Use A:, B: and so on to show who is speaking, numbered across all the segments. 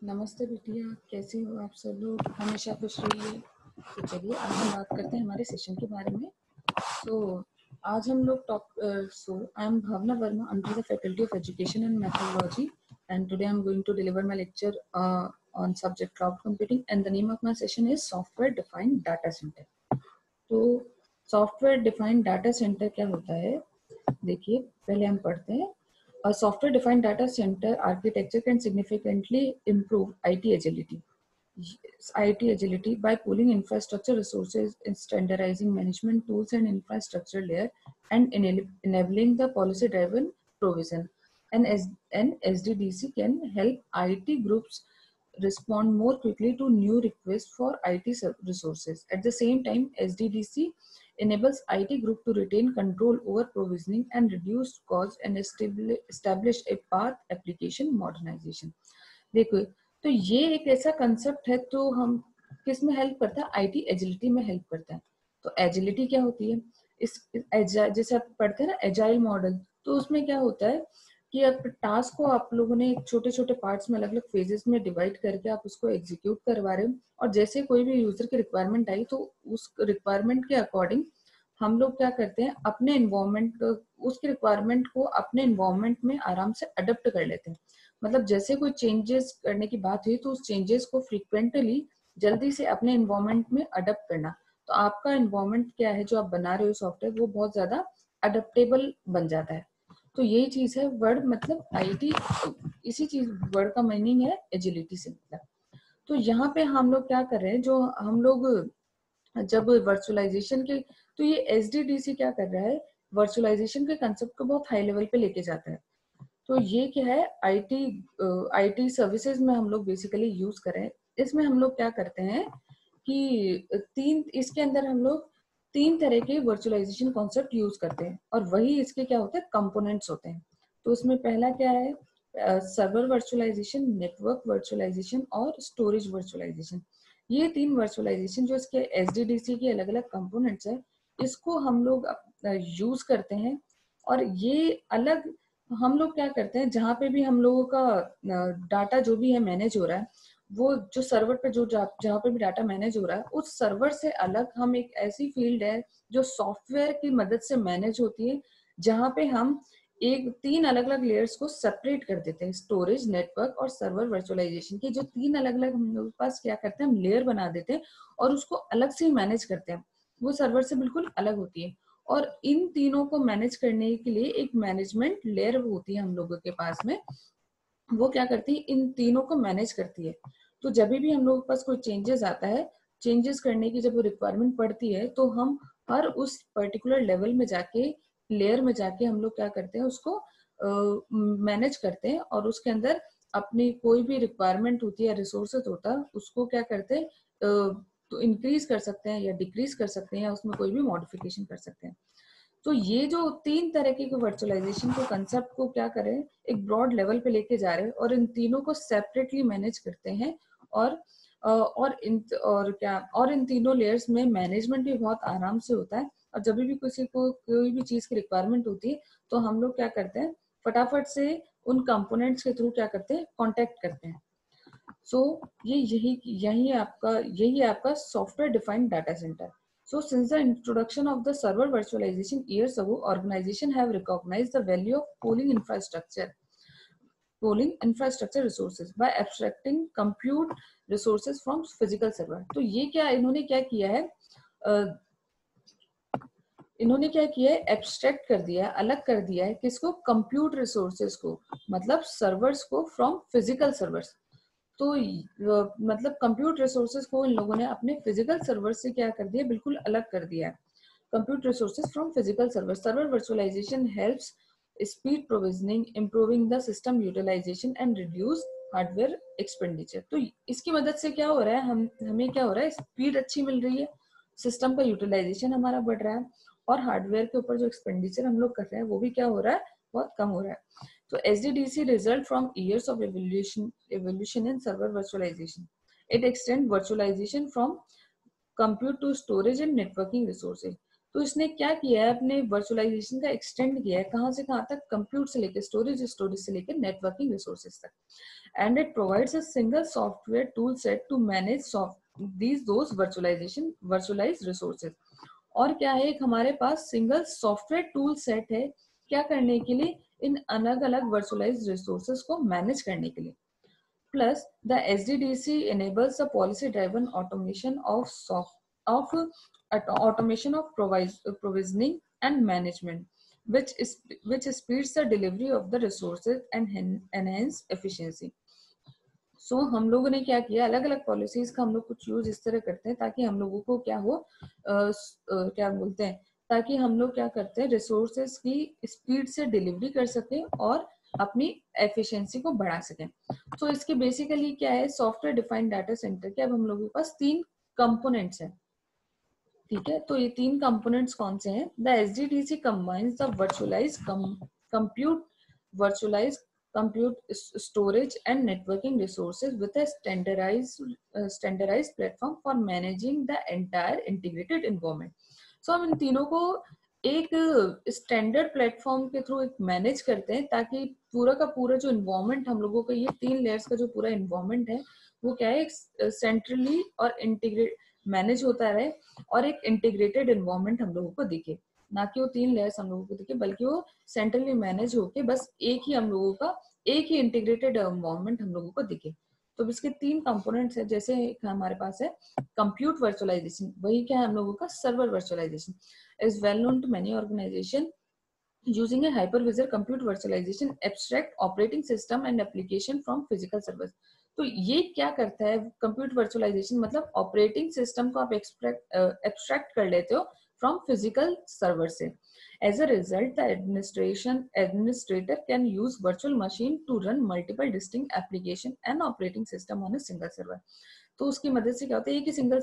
A: नमस्ते बिटिया, कैसे हो आप सब लोग? हमेशा खुश रहिए। तो चलिए आज हम बात करते हैं हमारे सेशन के बारे में। आज हम लोग I am Bhavna Verma under the faculty of education and mythology and today I am going to deliver my lecture on subject cloud computing and the name of my session is software defined data center. तो software defined data center क्या होता है? देखिए, पहले हम पढ़ते हैं। A software-defined data center architecture can significantly improve IT agility. IT agility by pooling infrastructure resources, standardizing management tools and infrastructure layer, and enabling the policy-driven provision. And SDDC can help IT groups respond more quickly to new requests for IT resources. At the same time, SDDC enables IT group to retain control over provisioning and reduce costs and establish a path application modernization. देखो, तो ये एक ऐसा concept है, तो हम किस में हेल्प करता है? आईटी एजिलिटी में हेल्प करता है। तो एजिलिटी क्या होती है? जैसे आप पढ़ते हैं ना एजाइल मॉडल, तो उसमें क्या होता है कि अब टास्क को आप लोगों ने छोटे छोटे पार्ट्स में अलग अलग फेजेस में डिवाइड करके आप उसको एग्जीक्यूट करवा रहे हो, और जैसे कोई भी यूजर की रिक्वायरमेंट आई तो उस रिक्वायरमेंट के अकॉर्डिंग हम लोग क्या करते हैं, अपने इन्वायरमेंट उसकी रिक्वायरमेंट को अपने इन्वायरमेंट में आराम से अडप्ट कर लेते हैं। मतलब जैसे कोई चेंजेस करने की बात हुई तो उस चेंजेस को फ्रीक्वेंटली जल्दी से अपने इन्वायरमेंट में अडप्ट करना। तो आपका इन्वायरमेंट क्या है जो आप बना रहे हो सॉफ्टवेयर, वो बहुत ज्यादा अडेप्टेबल बन जाता है। तो यही चीज है वर्ड, मतलब आईटी, इसी चीज वर्ड का मीनिंग है एजिलिटी से मतलब। तो यहाँ पे हम लोग क्या कर रहे हैं, जो हम लोग जब वर्चुअलाइजेशन के, तो ये एसडीडीसी क्या कर रहा है, वर्चुअलाइजेशन के कंसेप्ट को बहुत हाई लेवल पे लेके जाता है। तो ये क्या है, आईटी सर्विसेज में हम लोग बेसिकली यूज करें। इसमें हम लोग क्या करते हैं कि इसके अंदर हम लोग तीन तरह के वर्चुअलाइजेशन कॉन्सेप्ट यूज करते हैं, और वही इसके क्या होते हैं, कंपोनेंट्स होते हैं। तो उसमें पहला क्या है, सर्वर वर्चुअलाइजेशन, नेटवर्क वर्चुअलाइजेशन और स्टोरेज वर्चुअलाइजेशन। ये तीन वर्चुअलाइजेशन जो इसके एसडीडीसी के अलग अलग कंपोनेंट्स है, इसको हम लोग यूज करते हैं। और ये अलग, हम लोग क्या करते हैं, जहाँ पे भी हम लोगों का डाटा जो भी है मैनेज हो रहा है, वो जो सर्वर पे जहाँ पे भी डाटा मैनेज हो रहा है, उस सर्वर से अलग हम एक ऐसी फील्ड है जो सॉफ्टवेयर की मदद से मैनेज होती है, जहाँ पे हम एक तीन अलग अलग लेयर्स को सेपरेट कर देते हैं। स्टोरेज, नेटवर्क और सर्वर वर्चुअलाइजेशन की जो तीन अलग अलग हम लोग पास क्या करते हैं, हम लेयर बना देते हैं और उसको अलग से मैनेज करते हैं। वो सर्वर से बिल्कुल अलग होती है। और इन तीनों को मैनेज करने के लिए एक मैनेजमेंट लेयर होती है हम लोगों के पास में, वो क्या करती है, इन तीनों को मैनेज करती है। तो जब भी हम लोगों के पास कोई चेंजेस आता है, चेंजेस करने की जब वो रिक्वायरमेंट पड़ती है, तो हम हर उस पर्टिकुलर लेवल में जाके, लेयर में जाके हम लोग क्या करते हैं, उसको मैनेज करते हैं, और उसके अंदर अपनी कोई भी रिक्वायरमेंट होती है, रिसोर्सेज होता है, उसको क्या करते हैं, तो इंक्रीज कर सकते हैं या डिक्रीज कर सकते हैं, या उसमें कोई भी मॉडिफिकेशन कर सकते हैं। तो ये जो तीन तरह के वर्चुअलाइजेशन के कंसेप्ट को क्या करें, एक ब्रॉड लेवल पे लेके जा रहे हैं, और इन तीनों को सेपरेटली मैनेज करते हैं। और और इन तीनों लेयर्स में मैनेजमेंट भी बहुत आराम से होता है। और जब भी किसी को कोई भी चीज की रिक्वायरमेंट होती है, तो हम लोग क्या करते हैं, फटाफट से उन कंपोनेंट्स के थ्रू क्या करते हैं, कांटेक्ट करते हैं। सो ये यही आपका software defined data centre. So since the introduction of the server virtualization years ago, organizations have recognized the value of pooling infrastructure resources by abstracting compute resources from physical server. तो ये क्या इन्होंने क्या किया है, इन्होंने क्या किया है, एब्स्ट्रैक्ट कर दिया है, अलग कर दिया है, किसको, कंप्यूट रिसोर्सेज को, मतलब सर्वर्स को फ्रॉम फिजिकल सर्वर्स। तो मतलब कंप्यूट रिसोर्सेज को इन लोगों ने अपने फिजिकल सर्वर से क्या कर दिया, बिल्कुल अलग कर दिया है। Compute resources from physical server. Server virtualization helps speed provisioning, improving the system utilization and reduce hardware expenditure. तो इसकी मदद से क्या हो रहा है, हमें क्या हो रहा है, स्पीड अच्छी मिल रही है, सिस्टम का यूटिलाइजेशन हमारा बढ़ रहा है, और हार्डवेयर के ऊपर जो एक्सपेंडिचर हम लोग कर रहे हैं वो भी क्या हो रहा है, बहुत कम हो रहा है। So SDDC result from years of evolution in server virtualization. It extends virtualization from compute to storage and networking resources. तो इसने क्या किया है, अपने वर्चुअलाइजेशन का एक्सटेंड किया है कहाँ से कहाँ तक, कंप्यूट से लेकर स्टोरेज, स्टोरेज से लेकर नेटवर्किंग रिसोर्सेज तक. And it provides a single software tool set to manage these those virtualized resources. और क्या है, एक हमारे पास सिंगल सॉफ्टवेयर टूल सेट है क्या करने के लिए, इन अलग अलग वर्चुअलाइज्ड रिसोर्सेज को मैनेज करने के लिए. Plus, the SDDC enables the policy-driven automation of provisioning and management, which speeds the delivery of the resources and enhance efficiency. So, हम लोगों ने क्या किया, अलग अलग पॉलिसीज का हम लोग कुछ यूज इस तरह करते हैं ताकि हम लोगों को क्या हो, क्या बोलते हैं, ताकि हम लोग क्या करते हैं, रिसोर्सेज की स्पीड से डिलीवरी कर सकें और अपनी एफिशिएंसी को बढ़ा सकें. तो इसके बेसिकली क्या है, सॉफ्टवेयर डिफाइंड डाटा सेंटर के अब हम लोगों के पास 3 कंपोनेंट्स हैं. ठीक है, तो ये 3 कंपोनेंट्स कौन से हैं? The SDDC combines the virtualize compute storage and networking resources with a standardized platform for managing the entire integrated environment. So हम इन तीनों को एक स्टैंडर्ड प्लेटफॉर्म के थ्रू एक मैनेज करते हैं ताकि पूरा का पूरा जो इन्वायरमेंट हम लोगों का, ये 3 लेयर्स का जो पूरा इन्वायरमेंट है वो क्या है, सेंट्रली और इंटीग्रेट मैनेज होता रहे और एक इंटीग्रेटेड इन्वायरमेंट हम लोगों को दिखे, ना कि वो 3 लेयर्स हम लोगों को दिखे बल्कि वो सेंट्रली मैनेज होके बस एक ही हम लोगों का एक ही इंटीग्रेटेड एनवायरनमेंट हम लोगों को दिखे. तो इसके 3 कंपोनेंट्स है. जैसे हमारे पास है कंप्यूट वर्चुअलाइजेशन, वही क्या है हम लोगों का server virtualization is well known to many organization using a hypervisor compute virtualization abstract operating system and application from physical servers. तो ये क्या करता है कंप्यूट वर्चुअलाइजेशन, मतलब ऑपरेटिंग सिस्टम को आप एब्स्ट्रैक्ट कर लेते हो फ्रॉम फिजिकल सर्वर से. As a result, the administrator can use virtual machine to run multiple distinct application and operating system on a single server. तो उसकी मदद से क्या होता है, एक ही सिंगल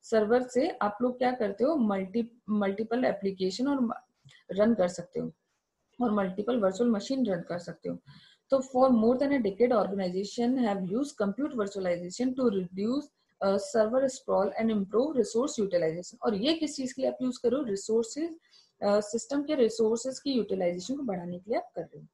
A: सर्वर से आप लोग क्या करते हो, मल्टीपल एप्लीकेशन और रन कर सकते हो और मल्टीपल वर्चुअल मशीन रन कर सकते हो. तो for more than a decade organization have used compute virtualization to reduce server sprawl and improve resource utilization. और ये किस चीज के लिए आप यूज करो, रिसोर्सेज सिस्टम के रिसोर्सेज की यूटिलाइजेशन को बढ़ाने के लिए आप कर रहे हो.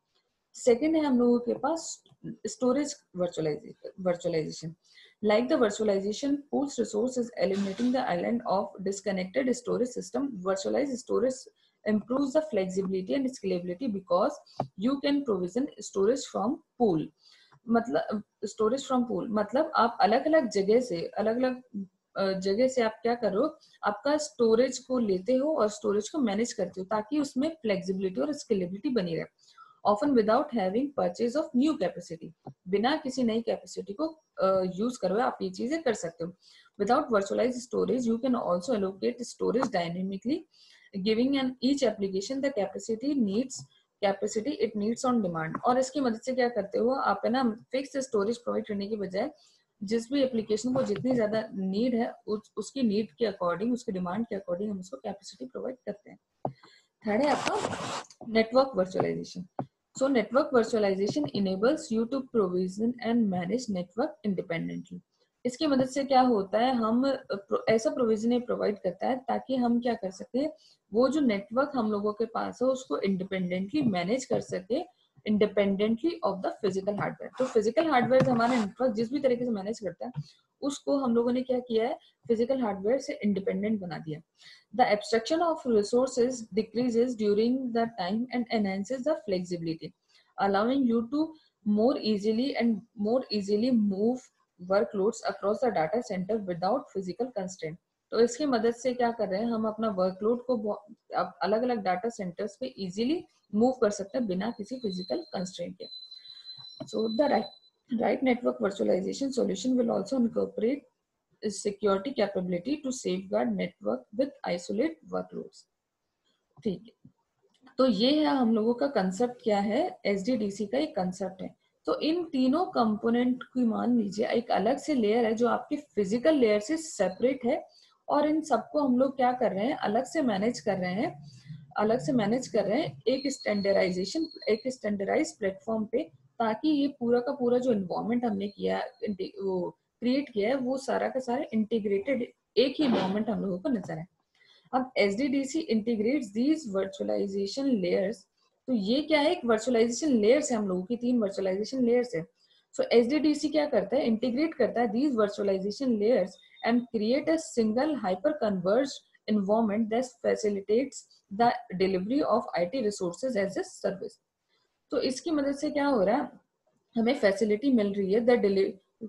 A: सेकेंड है हम लोगों के पास storage virtualization. Like the virtualization pools resources, eliminating the island of disconnected storage system, virtualized storage improves the flexibility and scalability because you can provision storage from pool. मतलब स्टोरेज फ्रॉम पूल मतलब आप अलग अलग जगह से आप क्या करो, आपका स्टोरेज को लेते हो और स्टोरेज को मैनेज करते हो ताकि उसमें फ्लेक्सिबिलिटी और स्केलेबिलिटी बनी रहे. often without having purchase of new capacity, बिना किसी नई कैपेसिटी को यूज करवाए आप ये चीजें कर सकते हो. Without virtualized storage, you can also allocate storage dynamically, giving an each application the capacity it needs on demand. और इसकी मदद से क्या करते हो आप, है ना, फिक्स स्टोरेज प्रोवाइड करने की बजाय जिस भी एप्लीकेशन को जितनी ज्यादा नीड है उसकी नीड के अकॉर्डिंग, उसकी डिमांड के अकॉर्डिंग हम उसको कैपेसिटी प्रोवाइड करते हैं. थर्ड है आपका network virtualization. So network virtualization enables you to provision and manage network independently. इसकी मदद से क्या होता है, हम ऐसा प्रोविजन प्रोवाइड करता है ताकि हम क्या कर सके, वो जो नेटवर्क हम लोगों के पास है उसको इंडिपेंडेंटली मैनेज कर सके, independently of the physical hardware. तो फिजिकल हार्डवेयर हमारा नेटवर्क जिस भी तरीके से मैनेज करता है उसको हम लोगों ने क्या किया है, फिजिकल हार्डवेयर से इंडिपेंडेंट बना दिया. The abstraction of resources decreases during the time and enhances the flexibility, allowing you to more easily move workloads across the data center without physical constraint. तो इसकी मदद से क्या कर रहे हैं, हम अपना वर्कलोड को अलग अलग डाटा सेंटर्स पे इजीली मूव कर सकते हैं बिना किसी फिजिकल कंस्ट्रेंट के. So the right network virtualization solution will also incorporate security capability to safeguard network with isolate workloads. ठीक है, तो ये है हम लोगों का कंसेप्ट क्या है, एसडीडीसी का एक कंसेप्ट है. तो इन तीनों कंपोनेंट की मान लीजिए एक अलग से लेयर है जो आपके फिजिकल लेयर से सेपरेट है और इन सबको हम लोग क्या कर रहे हैं, अलग से मैनेज कर रहे हैं एक स्टैंडर्डाइज प्लेटफॉर्म पे, ताकि ये पूरा का पूरा जो इन्वायरमेंट हमने किया वो क्रिएट किया है वो सारा का सारा इंटीग्रेटेड एक ही इन्वायरमेंट हम लोगों को नजर आए. अब SDDC integrates these virtualization layers. तो ये क्या है, एक वर्चुअलाइजेशन लेयर्स है, हम लोगों की 3 वर्चुअलाइजेशन लेयर्स है. सो SDDC क्या करता है, इंटीग्रेट करता है these virtualization layers and create a single hyper converged environment that facilitates the delivery of IT resources as a service. तो इसकी मदद से क्या हो रहा है, हमें फैसिलिटी मिल रही है,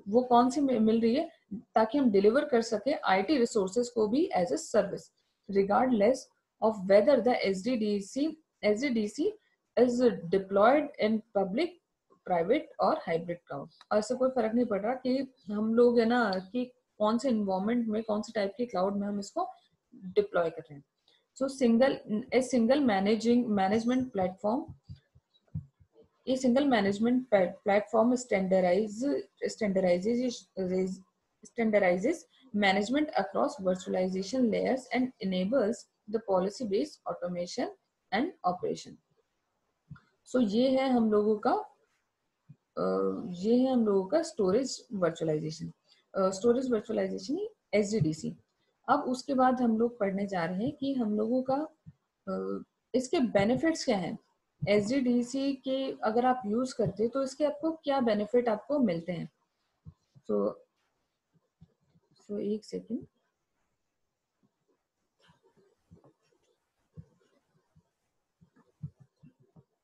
A: वो कौन सी मिल रही है, ताकि हम डिलीवर कर सके आईटी रिसोर्सेज को भी as a service, regardless of whether the SDDC is deployed in public, private और हाइब्रिड क्लाउड. और ऐसा कोई फर्क नहीं पड़ रहा कि हम लोग है ना कि कौन से इन्वायरमेंट में, कौन से टाइप के क्लाउड में हम इसको डिप्लॉय कर रहे हैं. सो single management platform, a single management platform standardizes management across virtualization layers and enables the policy based automation and operation. So ये है हम लोगों का storage virtualization. Storage virtualization SDDC. अब उसके बाद हम लोग पढ़ने जा रहे हैं कि हम लोगों का इसके बेनिफिट्स क्या हैं. SDDC के अगर आप यूज करते हैं तो इसके आपको क्या बेनिफिट आपको मिलते हैं. सो एक सेकेंड.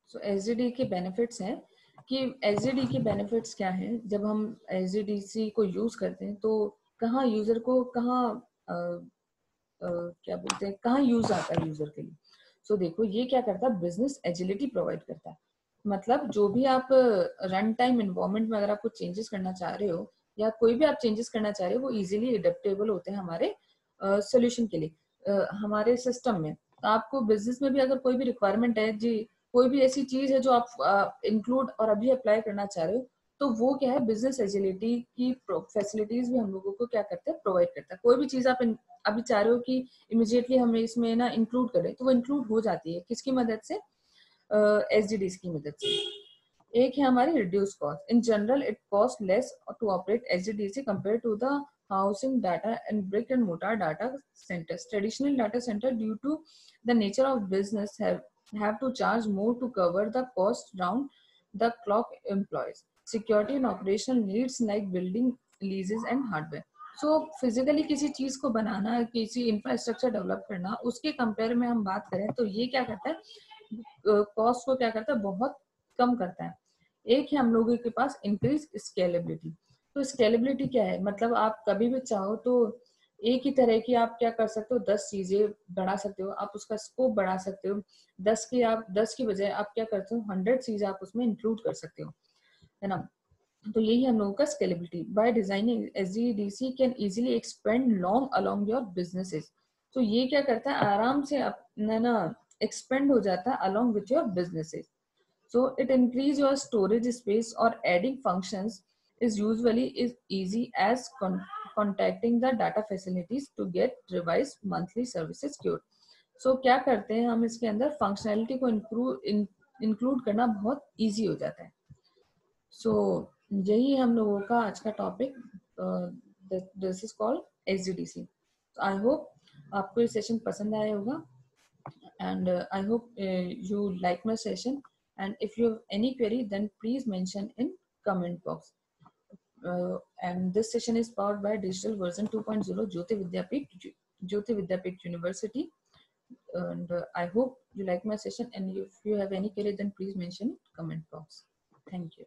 A: सो SDD के बेनिफिट्स हैं कि SDD के बेनिफिट्स क्या हैं. जब हम SDDC को यूज करते हैं तो कहाँ यूजर को क्या बोलते हैं, कहाँ यूज आता है यूजर के लिए. सो देखो ये क्या करता है, बिजनेस एजिलिटी प्रोवाइड करता है. मतलब जो भी आप रन टाइम इन्वायरमेंट में अगर आप कुछ चेंजेस करना चाह रहे हो या कोई भी आप चेंजेस करना चाह रहे हो, वो इजीली एडेप्टेबल होते हैं हमारे सोल्यूशन के लिए, हमारे सिस्टम में. आपको बिजनेस में भी अगर कोई भी रिक्वायरमेंट है जी, कोई भी ऐसी चीज है जो आप इंक्लूड और अभी अप्लाई करना चाह रहे हो, तो वो क्या है, बिजनेस एजिलिटी की फैसिलिटीज भी हम लोगों को क्या करते हैं, प्रोवाइड करता है. कोई भी चीज आप अभी चाह रहे हो कि इमिडिएटली हमें इसमें ना इंक्लूड करें, तो वो इंक्लूड हो जाती है. किसकी मदद से, SDDs की मदद से. एक है हमारी reduce cost. In general it cost less to operate SDDC compare to the housing data and brick and mortar data centers. Traditional data center, due to the nature of business, have to charge more to cover the cost round the clock employees. Security and operational needs like building leases and hardware. So physically किसी चीज को बनाना, किसी infrastructure develop करना, उसके compare में हम बात करें तो ये क्या करता है, कॉस्ट को क्या करता है, बहुत कम करता है. एक है हम लोगों के पास इंक्रीज स्केलेबिलिटी. तो स्केलेबिलिटी क्या है, मतलब आप कभी भी चाहो तो एक ही तरह की आप क्या कर सकते हो, 10 चीजें बढ़ा सकते हो, आप उसका स्कोप बढ़ा सकते हो. 10 की बजाय आप क्या करते हो, 100 चीजें आप उसमें इंक्लूड कर सकते हो, है ना. तो यही हम लोगों का scalability. By designing SDDC can easily expand long along your businesses. तो ये क्या करता है, आराम से अपना ना एक्सपेंड हो जाता है along with your businesses. So it increase your storage space or adding functions is usually is easy as contacting the data facilities to get revised monthly services queued. So क्या करते हैं हम, इसके अंदर फंक्शनैलिटी को इंक्लूड करना बहुत easy हो जाता है. सो यही हम लोगों का आज का topic, this is called SDDC. I hope आपको ये सेशन पसंद आया होगा, and I hope you like my session. And if you have any query, then please mention in comment box. And this session is powered by digital version 2.0 Jyoti Vidyapeeth University. And I hope you like my session. And if you have any query, then please mention in comment box. Thank you.